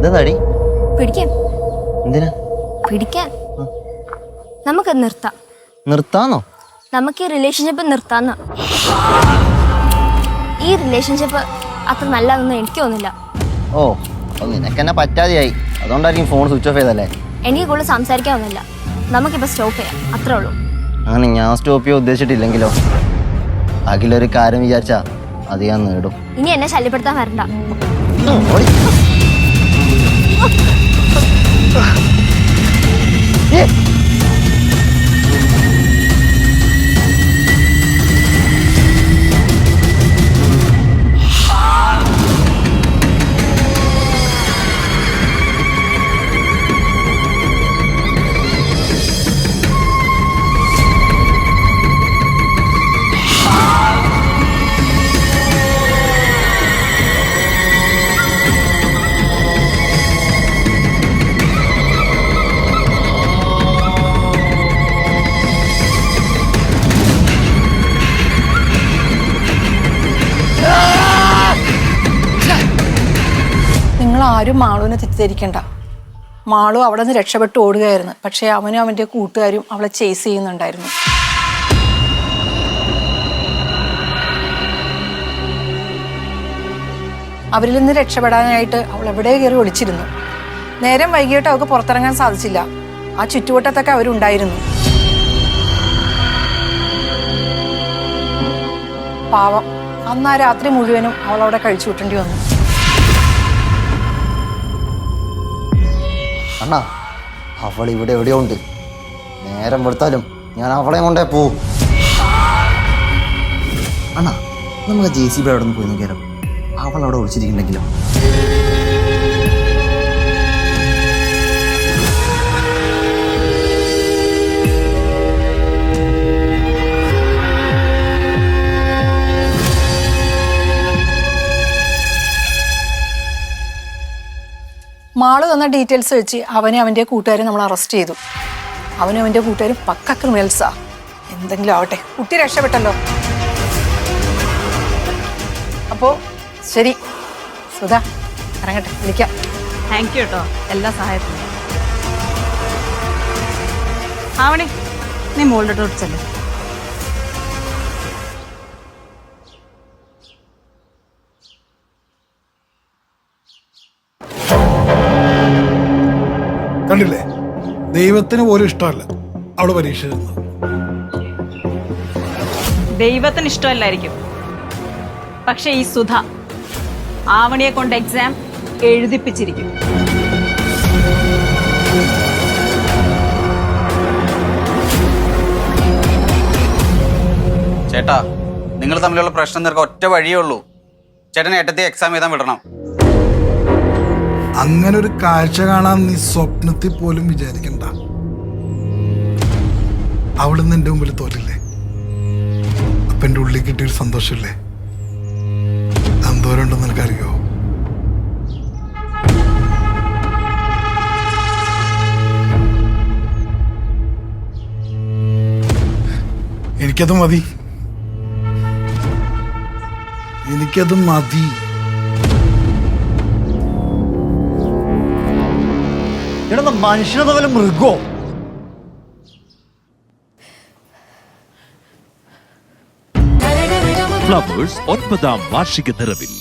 എന്താടി പിടിക്കാൻ? എന്തിനാ പിടിക്കാൻ? നമുക്ക് നിർത്താം. നിർത്താന്നോ? നമുക്ക് ഈ റിലേഷൻഷിപ്പ് നിർത്താന്ന്. ഈ റിലേഷൻഷിപ്പ് അത്ര നല്ലതെന്ന് എനിക്ക് തോന്നുന്നില്ല. ഓ നിനക്കെന്നെ പറ്റാതെയായി, അതുകൊണ്ടായിരിക്കും ഫോൺ സ്വിച്ച് ഓഫ് ചെയ്തല്ലേ? എനിക്ക് കൂടുതൽ സംസാരിക്കാനൊന്നുമില്ല. നമുക്കിപ്പോൾ സ്റ്റോപ്പ് ചെയ്യാം, അത്രേ ഉള്ളൂ. അങ്ങനെ ഞാൻ സ്റ്റോപ്പ് ചെയ്യാൻ ഉദ്ദേശിച്ചിട്ടില്ലെങ്കിലോ? അഖിലൊരു കാര്യം വിചാരിച്ചാ അത് ഞാൻ നേടും. ഇനി എന്നെ ശല്യപ്പെടുത്താൻ വരണ്ട. ആരും മാളുവിനെ തെറ്റിദ്ധരിക്കണ്ട. മാളു അവിടെ നിന്ന് രക്ഷപ്പെട്ട് ഓടുകയായിരുന്നു. പക്ഷെ അവനും അവൻ്റെ കൂട്ടുകാരും അവളെ ചേസ് ചെയ്യുന്നുണ്ടായിരുന്നു. അവരിൽ നിന്ന് രക്ഷപ്പെടാനായിട്ട് അവൾ എവിടെ കയറി ഒളിച്ചിരുന്നു. നേരം വൈകിട്ട് അവൾക്ക് പുറത്തിറങ്ങാൻ സാധിച്ചില്ല. ആ ചുറ്റുവട്ടത്തൊക്കെ അവരുണ്ടായിരുന്നു. പാവം, അന്ന് ആ രാത്രി മുഴുവനും അവളവിടെ കഴിച്ചു കൂട്ടേണ്ടി വന്നു. അണ്ണാ, അവൾ ഇവിടെ എവിടെയോ ഉണ്ട്. നേരം വെളുത്താലും ഞാൻ അവളെ കൊണ്ടേ പോവും. അണ്ണാ, നമുക്ക് JCB അവിടെ നിന്ന് പോയി നോക്കിയാലോ? അവൾ അവിടെ ഒളിച്ചിരിക്കുന്നുണ്ടെങ്കിലോ? മാള് തന്ന ഡീറ്റെയിൽസ് വെച്ച് അവനെ അവൻ്റെ കൂട്ടുകാരെ നമ്മൾ അറസ്റ്റ് ചെയ്തു. അവനും അവൻ്റെ കൂട്ടുകാരും പക്ക ക്രിമിനൽസാ. എന്തെങ്കിലും ആവട്ടെ, കുട്ടി രക്ഷപ്പെട്ടല്ലോ. അപ്പോൾ ശരി സുധ, ഇറങ്ങട്ടെ, വിളിക്കാം. താങ്ക് യു കേട്ടോ എല്ലാ സഹായത്തിനും. ആവണി, നീ മോളുടെ ടോർച്ചല്ലേ? കണ്ടില്ലേ, ദൈവത്തിന് പോലും ഇഷ്ടമല്ല അവള് പരീക്ഷ എഴുതുന്നത്. ദൈവത്തിന് ഇഷ്ടമല്ലായിരിക്കും, പക്ഷെ ഈ സുധ ആവണിയെ കൊണ്ട് എക്സാം എഴുതിപ്പിച്ചിരിക്കും. ചേട്ടാ, നിങ്ങൾ തമ്മിലുള്ള പ്രശ്നം തീർക്കാൻ ഒറ്റ വഴിയേ ഉള്ളൂ. ചേട്ടനെ ഏട്ടത്തെ എക്സാം എഴുതാൻ വിടണം. അങ്ങനെ ഒരു കാഴ്ച കാണാൻ നീ സ്വപ്നത്തിൽ പോലും വിചാരിക്കണ്ട. അവള് നിന്റെ മുമ്പിൽ തോറ്റില്ലേ? അപ്പൊ എന്റെ ഉള്ളിൽ കിട്ടിയൊരു സന്തോഷമില്ലേ, എന്തോരം ഉണ്ടെന്ന് നിനക്കറിയോ? എനിക്കത് മതി, എനിക്കത് മതി. മനുഷ്യനെ പോലെ മൃഗോ? ഫ്ലവേഴ്സ് 9ാം വാർഷിക നിറവിൽ